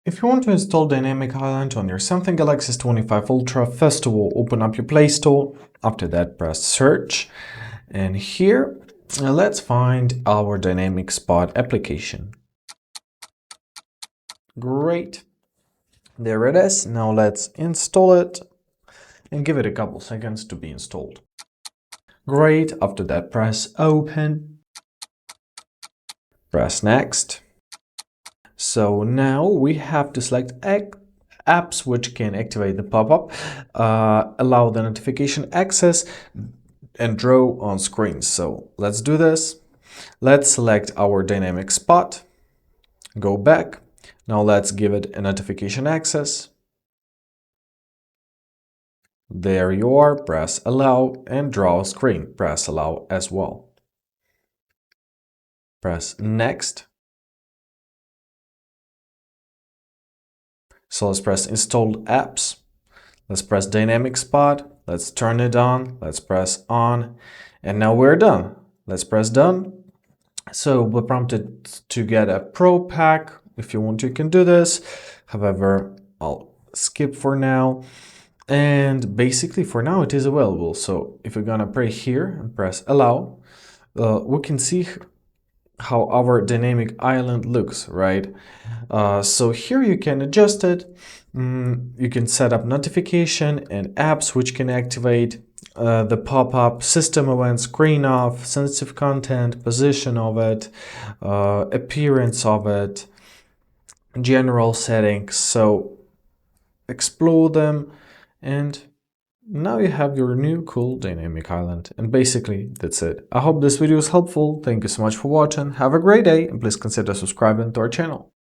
If you want to install Dynamic Island on your Samsung Galaxy S25 Ultra, first of all, open up your Play Store. After that, press Search. And here, let's find our Dynamic Spot application. Great. There it is. Now let's install it and give it a couple seconds to be installed. Great. After that, press Open. Press Next. So now we have to select apps which can activate the pop-up, allow the notification access, and draw on screen. So let's do this. Let's select our dynamic spot, go back. Now let's give it a notification access. There you are, press allow and draw screen. Press allow as well. Press next. So let's press installed apps. Let's press dynamic spot. Let's turn it on. Let's press on. And now we're done. Let's press done. So we're prompted to get a pro pack. If you want, you can do this. However, I'll skip for now. And basically for now it is available. So if we're gonna pray here and press allow, we can see how our dynamic island looks, right? So here you can adjust it. You can set up notification and apps which can activate the pop-up, system event, screen off, sensitive content, position of it, appearance of it, general settings. So explore them, and now you have your new cool dynamic island. And basically that's it. I hope this video is helpful. Thank you so much for watching. Have a great day, and please consider subscribing to our channel.